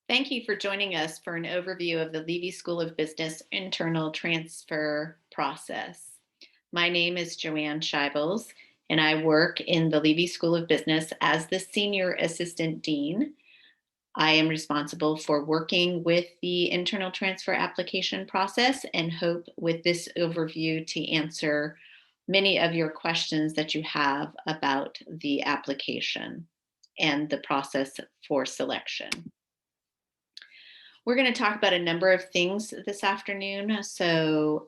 Thank you for joining us for an overview of the Leavey School of Business internal transfer process. My name is Jo-Anne Shibles, and I work in the Leavey School of Business as the Senior Assistant Dean. I am responsible for working with the internal transfer application process and hope with this overview to answer many of your questions that you have about the application and the process for selection. We're going to talk about a number of things this afternoon. So,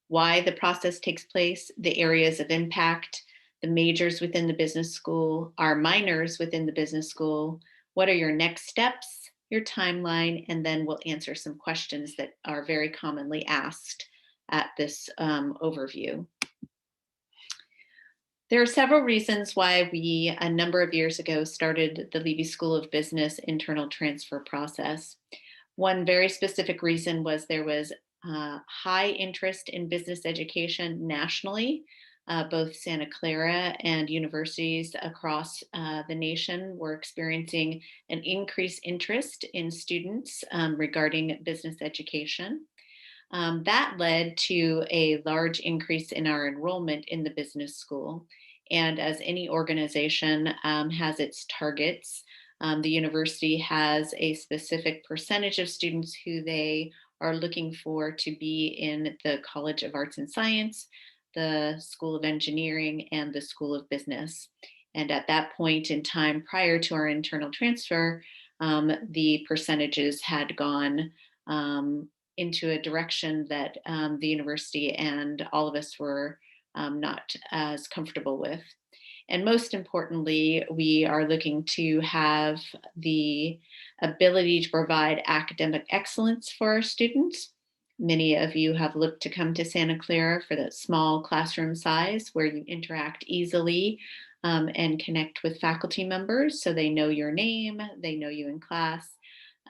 why the process takes place, the areas of impact, the majors within the business school, our minors within the business school, what are your next steps, your timeline, and then we'll answer some questions that are very commonly asked at this overview. There are several reasons why we, a number of years ago, started the Leavey School of Business internal transfer process. One very specific reason was there was high interest in business education nationally. Both Santa Clara and universities across the nation were experiencing an increased interest in students regarding business education. That led to a large increase in our enrollment in the business school. And as any organization has its targets, the university has a specific percentage of students who they are looking for to be in the College of Arts and Science, the School of Engineering, and the School of Business. And at that point in time, prior to our internal transfer, the percentages had gone into a direction that the university and all of us were not as comfortable with. And most importantly, we are looking to have the ability to provide academic excellence for our students. Many of you have looked to come to Santa Clara for that small classroom size where you interact easily and connect with faculty members so they know your name, they know you in class.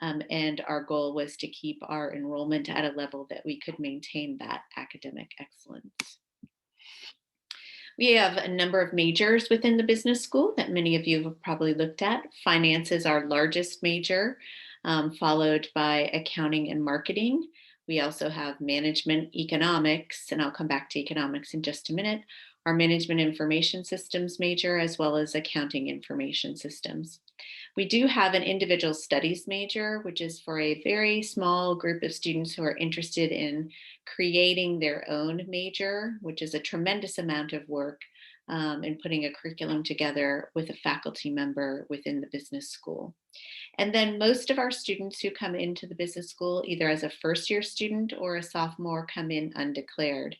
And our goal was to keep our enrollment at a level that we could maintain that academic excellence. We have a number of majors within the business school that many of you have probably looked at. Finance is our largest major, followed by accounting and marketing. We also have management economics, and I'll come back to economics in just a minute, our management information systems major, as well as accounting information systems. We do have an individual studies major, which is for a very small group of students who are interested in creating their own major, which is a tremendous amount of work in putting a curriculum together with a faculty member within the business school. And then most of our students who come into the business school, either as a first year student or a sophomore, come in undeclared.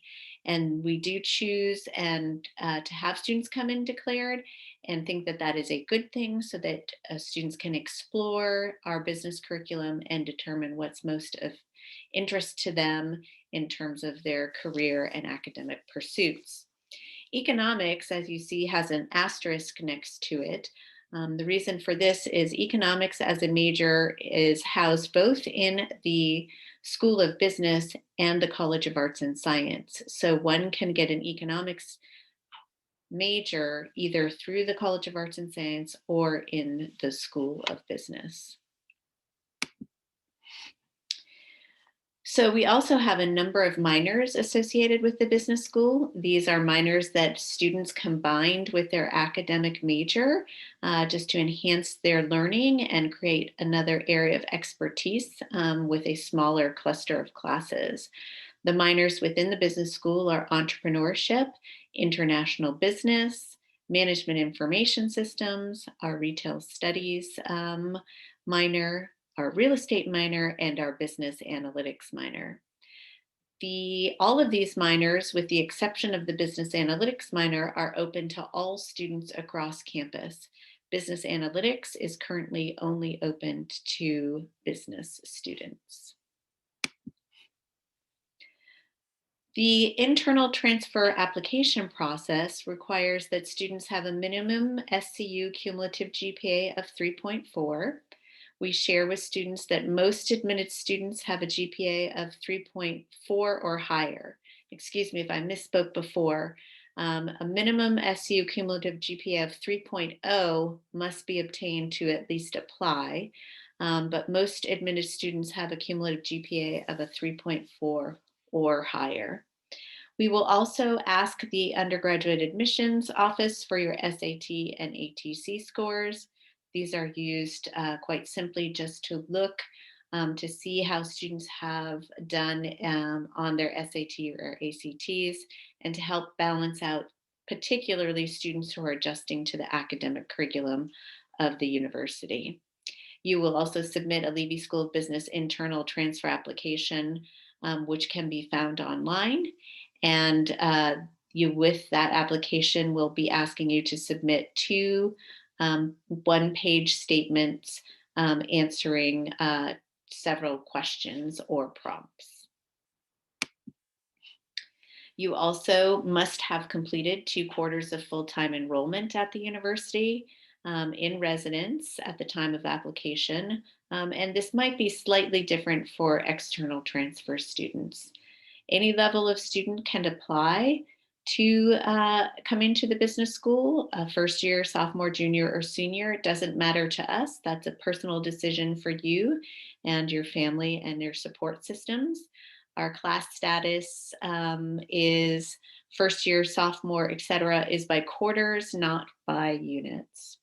And we do choose and to have students come in declared and think that that is a good thing so that students can explore our business curriculum and determine what's most of interest to them in terms of their career and academic pursuits. Economics, as you see, has an asterisk next to it. The reason for this is economics as a major is housed both in the School of Business and the College of Arts and Science. So one can get an economics major either through the College of Arts and Science or in the School of Business. So we also have a number of minors associated with the business school. These are minors that students combined with their academic major just to enhance their learning and create another area of expertise with a smaller cluster of classes. The minors within the business school are entrepreneurship, international business, management information systems, our retail studies minor, our real estate minor, and our business analytics minor. All of these minors, with the exception of the business analytics minor, are open to all students across campus. Business analytics is currently only open to business students. The internal transfer application process requires that students have a minimum SCU cumulative GPA of 3.4. We share with students that most admitted students have a GPA of 3.4 or higher. Excuse me if I misspoke before. A minimum SCU cumulative GPA of 3.0 must be obtained to at least apply. but most admitted students have a cumulative GPA of a 3.4 or higher. We will also ask the undergraduate admissions office for your SAT and ATC scores. These are used quite simply just to look to see how students have done on their SAT or ACTs and to help balance out particularly students who are adjusting to the academic curriculum of the university. You will also submit a Leavey School of Business internal transfer application, which can be found online. And with that application, we'll be asking you to submit two one-page statements answering several questions or prompts. You also must have completed 2 quarters of full-time enrollment at the university in residence at the time of application. And this might be slightly different for external transfer students. Any level of student can apply to come into the business school, first year, sophomore, junior, or senior. It doesn't matter to us. That's a personal decision for you and your family and your support systems. Our class status is first year, sophomore, etc., is by quarters, not by units.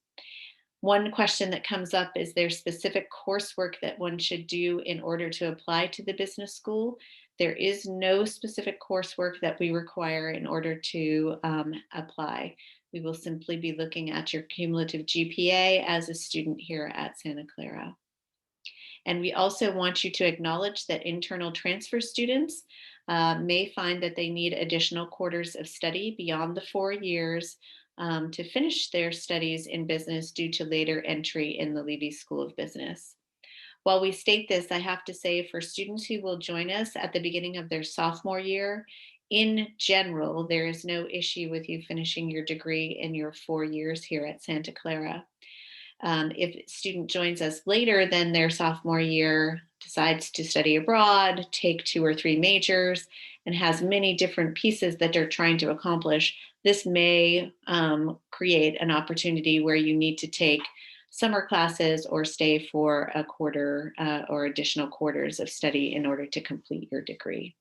One question that comes up is there specific coursework that one should do in order to apply to the business school? There is no specific coursework that we require in order to apply. We will simply be looking at your cumulative GPA as a student here at Santa Clara. And we also want you to acknowledge that internal transfer students may find that they need additional quarters of study beyond the 4 years to finish their studies in business due to later entry in the Leavey School of Business. While we state this, I have to say for students who will join us at the beginning of their sophomore year, in general, there is no issue with you finishing your degree in your 4 years here at Santa Clara. If a student joins us later than their sophomore year, decides to study abroad, take 2 or 3 majors, and has many different pieces that they're trying to accomplish, this may create an opportunity where you need to take summer classes or stay for a quarter or additional quarters of study in order to complete your degree.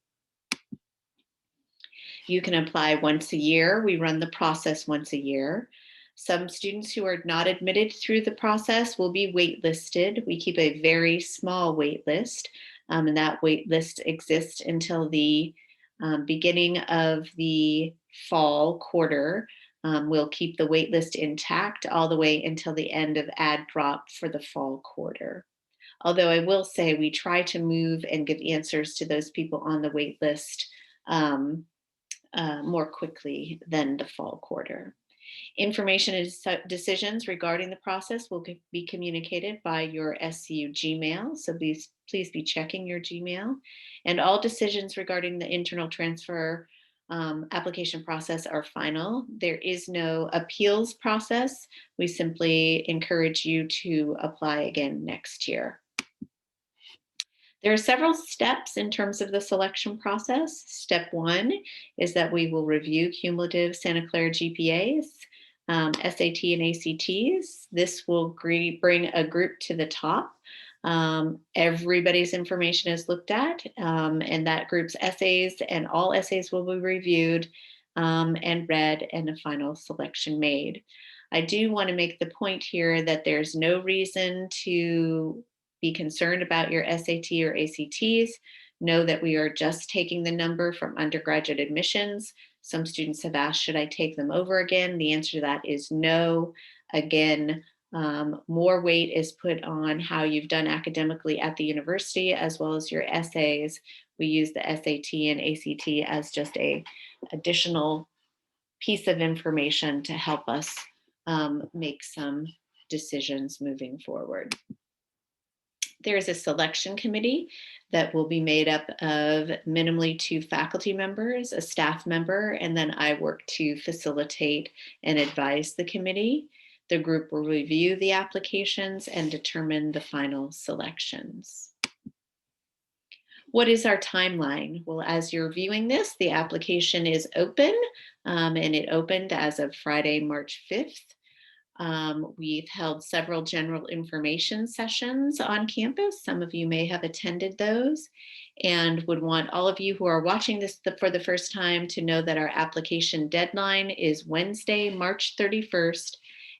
You can apply once a year. We run the process once a year. Some students who are not admitted through the process will be waitlisted. We keep a very small wait list, and that wait list exists until the beginning of the fall quarter. We'll keep the wait list intact all the way until the end of ad drop for the fall quarter. Although I will say we try to move and give answers to those people on the wait list more quickly than the fall quarter. Information and decisions regarding the process will be communicated by your SCU Gmail, so please be checking your Gmail. And all decisions regarding the internal transfer application process are final. There is no appeals process. We simply encourage you to apply again next year. There are several steps in terms of the selection process. Step 1 is that we will review cumulative Santa Clara GPAs, SAT and ACTs. This will bring a group to the top. Everybody's information is looked at, and that group's essays and all essays will be reviewed and read, and a final selection made. I do want to make the point here that there's no reason to be concerned about your SAT or ACTs. Know that we are just taking the number from undergraduate admissions. Some students have asked, should I take them over again? The answer to that is no. Again, more weight is put on how you've done academically at the university as well as your essays. We use the SAT and ACT as just a additional piece of information to help us make some decisions moving forward. There is a selection committee that will be made up of minimally 2 faculty members, a staff member, and then I work to facilitate and advise the committee. The group will review the applications and determine the final selections. What is our timeline? Well, as you're viewing this, the application is open, and it opened as of Friday, March 5th. We've held several general information sessions on campus. Some of you may have attended those and would want all of you who are watching this for the first time to know that our application deadline is Wednesday, March 31st,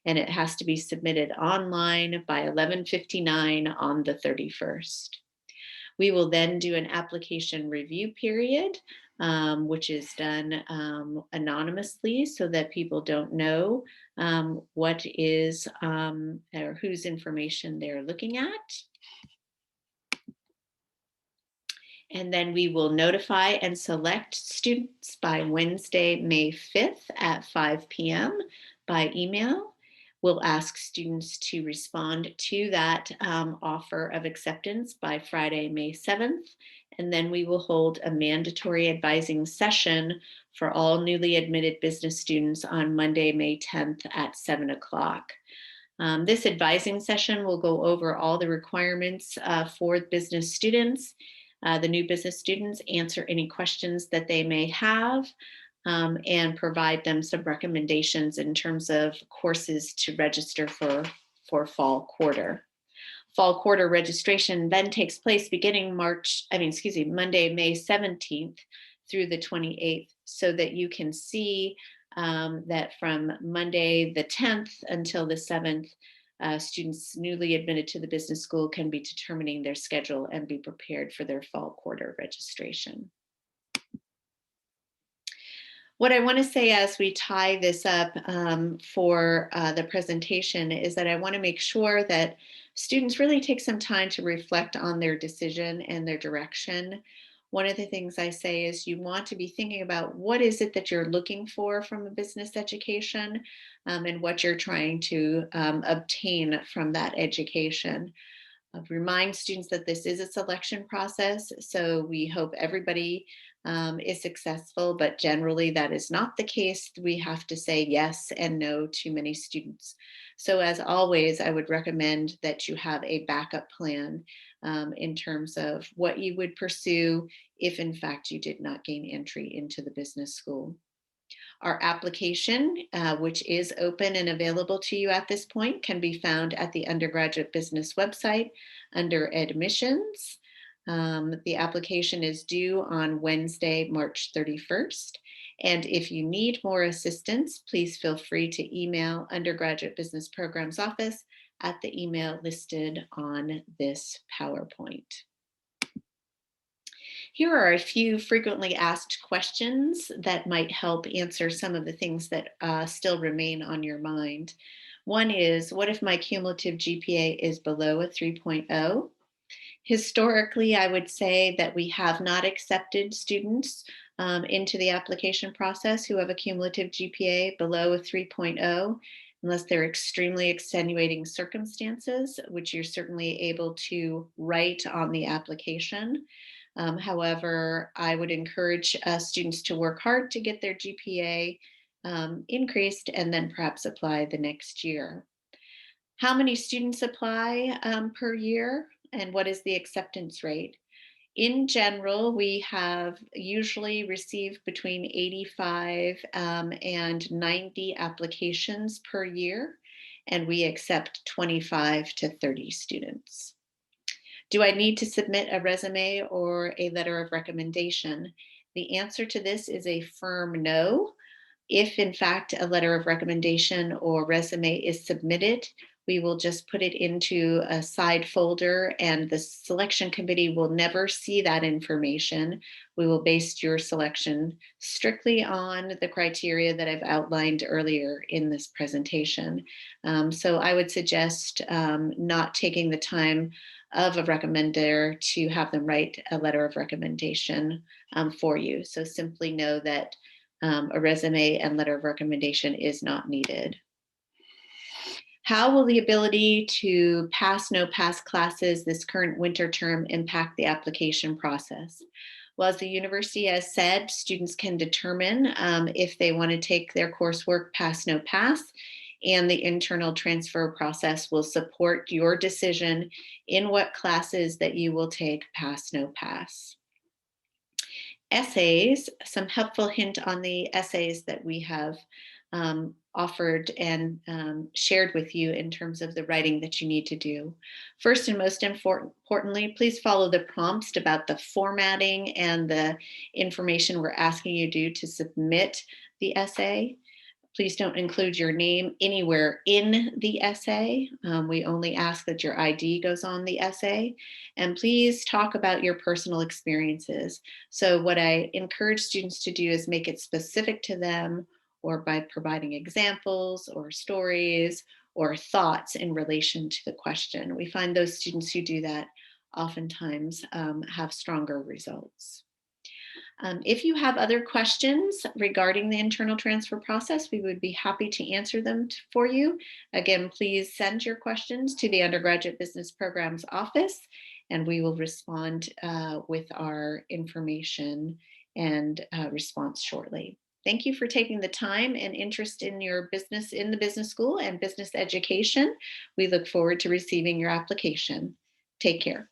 and it has to be submitted online by 11:59 on the 31st. We will then do an application review period, which is done anonymously so that people don't know what is or whose information they're looking at. And then we will notify and select students by Wednesday, May 5th at 5 p.m. by email. We'll ask students to respond to that offer of acceptance by Friday, May 7th. And then we will hold a mandatory advising session for all newly admitted business students on Monday, May 10th at 7 o'clock. This advising session will go over all the requirements for business students. The new business students, answer any questions that they may have, and provide them some recommendations in terms of courses to register for fall quarter. Fall quarter registration then takes place beginning Monday, May 17th through the 28th, so that you can see that from Monday the 10th until the 7th, students newly admitted to the business school can be determining their schedule and be prepared for their fall quarter registration. What I want to say as we tie this up for the presentation is that I want to make sure that students really take some time to reflect on their decision and their direction. One of the things I say is you want to be thinking about what is it that you're looking for from a business education, and what you're trying to obtain from that education. Remind students that this is a selection process, so we hope everybody is successful, but generally that is not the case. We have to say yes and no to many students. So as always, I would recommend that you have a backup plan in terms of what you would pursue if in fact you did not gain entry into the business school. Our application, which is open and available to you at this point, can be found at the undergraduate business website under admissions. The application is due on Wednesday, March 31st. And if you need more assistance, please feel free to email Undergraduate Business Programs Office at the email listed on this PowerPoint. Here are a few frequently asked questions that might help answer some of the things that still remain on your mind. One is, what if my cumulative GPA is below a 3.0? Historically, I would say that we have not accepted students into the application process who have a cumulative GPA below a 3.0, unless they're extremely extenuating circumstances, which you're certainly able to write on the application. However, I would encourage students to work hard to get their GPA increased and then perhaps apply the next year. How many students apply per year, and what is the acceptance rate? In general, we have usually received between 85 and 90 applications per year, and we accept 25 to 30 students. Do I need to submit a resume or a letter of recommendation? The answer to this is a firm no. If in fact a letter of recommendation or resume is submitted, we will just put it into a side folder and the selection committee will never see that information. We will base your selection strictly on the criteria that I've outlined earlier in this presentation. So I would suggest not taking the time of a recommender to have them write a letter of recommendation for you. So simply know that a resume and letter of recommendation is not needed. How will the ability to pass, no pass classes this current winter term impact the application process? Well, as the university has said, students can determine if they want to take their coursework pass, no pass, and the internal transfer process will support your decision in what classes that you will take pass, no pass. Essays, some helpful hint on the essays that we have offered and shared with you in terms of the writing that you need to do. First and most importantly, please follow the prompts about the formatting and the information we're asking you to do to submit the essay. Please don't include your name anywhere in the essay. We only ask that your ID goes on the essay. And please talk about your personal experiences. So what I encourage students to do is make it specific to them, or by providing examples or stories or thoughts in relation to the question. We find those students who do that oftentimes have stronger results. If you have other questions regarding the internal transfer process, we would be happy to answer them for you. Again, please send your questions to the Undergraduate Business Programs Office, and we will respond with our information and response shortly. Thank you for taking the time and interest in your business, in the business school and business education. We look forward to receiving your application. Take care.